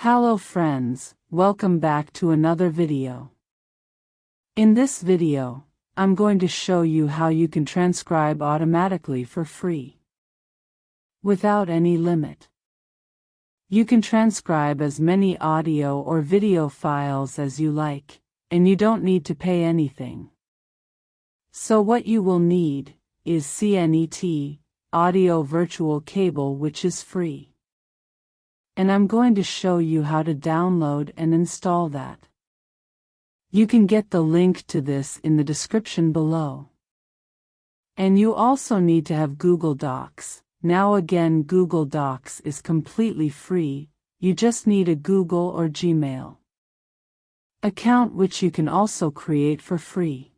Hello friends, welcome back to another video. In this video, I'm going to show you how you can transcribe automatically for free. Without any limit. You can transcribe as many audio or video files as you like, and you don't need to pay anything. So what you will need is CNET, Audio Virtual Cable, which is free. And I'm going to show you how to download and install that. You can get the link to this in the description below. And you also need to have Google Docs. Now again, Google Docs is completely free. You just need a Google or Gmail account, which you can also create for free.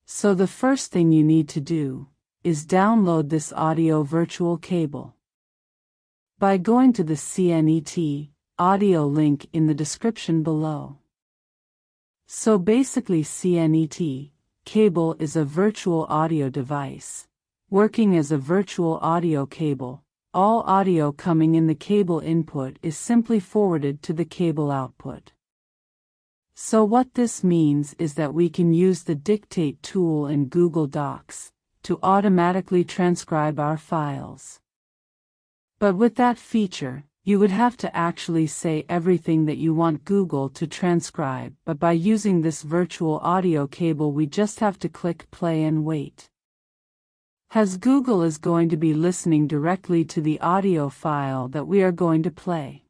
So the first thing you need to do is download this audio virtual cable by going to the CNET audio link in the description below. So basically, CNET cable is a virtual audio device, working as a virtual audio cable. All audio coming in the cable input is simply forwarded to the cable output. So what this means is that we can use the dictate tool in Google Docs to automatically transcribe our files. But with that feature, you would have to actually say everything that you want Google to transcribe, but by using this virtual audio cable we just have to click play and wait. As Google is going to be listening directly to the audio file that we are going to play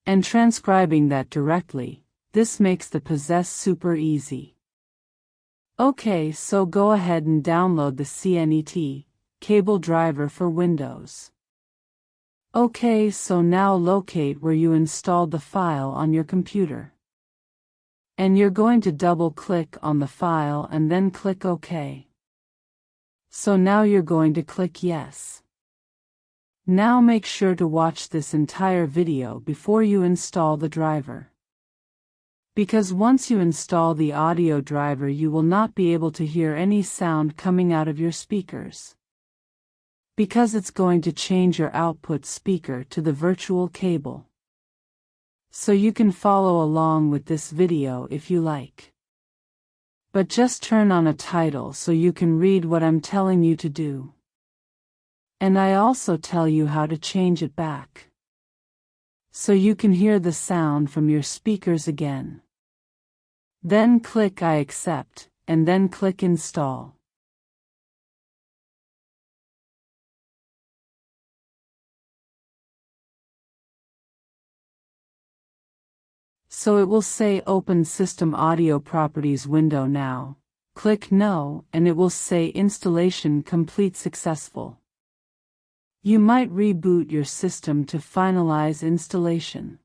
and transcribing that directly. This makes the process super easy. Okay, so go ahead and download the CNET cable driver for Windows. Okay, so now locate where you installed the file on your computer. And you're going to double-click on the file and then click OK. So now you're going to click Yes. Now make sure to watch this entire video before you install the driver. Because once you install the audio driver, you will not be able to hear any sound coming out of your speakers, because it's going to change your output speaker to the virtual cable. So you can follow along with this video if you like. But just turn on a title so you can read what I'm telling you to do. And I also tell you how to change it back, so you can hear the sound from your speakers again. Then click I accept, and then click install. So it will say Open System Audio Properties window now. Click No, and it will say Installation complete successful. You might reboot your system to finalize installation.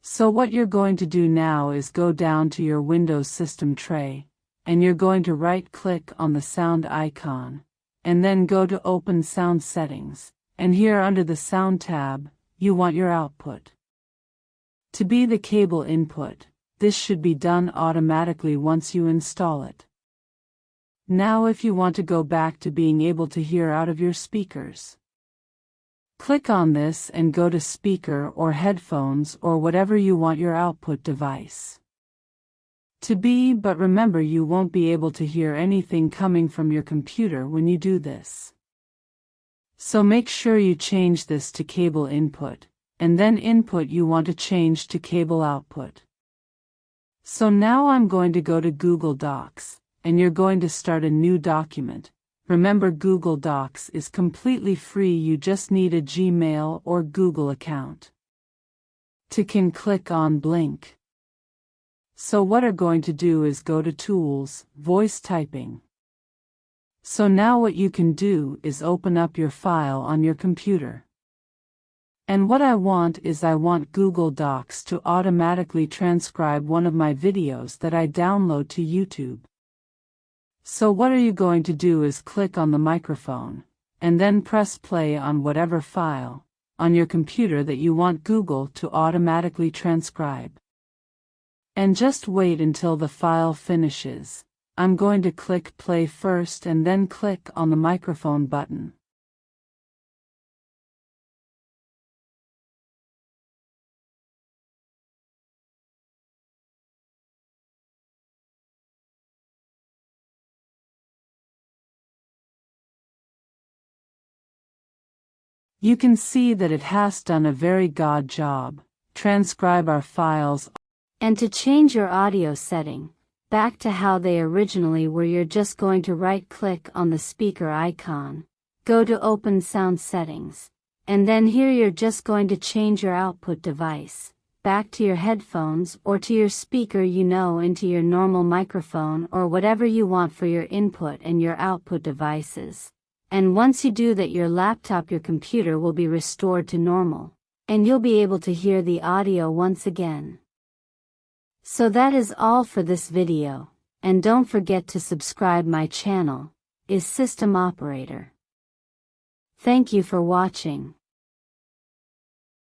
So what you're going to do now is go down to your Windows system tray, and you're going to right-click on the sound icon, and then go to Open Sound Settings, and here under the Sound tab, you want your output to be the cable input. This should be done automatically once you install it. Now if you want to go back to being able to hear out of your speakers, click on this and go to speaker or headphones or whatever you want your output device to be, but remember you won't be able to hear anything coming from your computer when you do this. So make sure you change this to cable input, and then input you want to change to cable output. So now I'm going to go to Google Docs, and you're going to start a new document. Remember, Google Docs is completely free. You just need a Gmail or Google account. Can click on Blink. So what I'm going to do is go to Tools, Voice Typing. So now what you can do is open up your file on your computer. And what I want Google Docs to automatically transcribe one of my videos that I download to YouTube. So what are you going to do is click on the microphone, and then press play on whatever file on your computer that you want Google to automatically transcribe. And just wait until the file finishes. I'm going to click play first and then click on the microphone button. You can see that it has done a very good job. Transcribe our files. And to change your audio setting back to how they originally were, you're just going to right-click on the speaker icon, go to Open Sound Settings, and then here you're just going to change your output device back to your headphones or to your speaker, into your normal microphone or whatever you want for your input and your output devices. And once you do that, your laptop, your computer will be restored to normal, and you'll be able to hear the audio once again. So that is all for this video, and don't forget to subscribe my channel, is System Operator. Thank you for watching.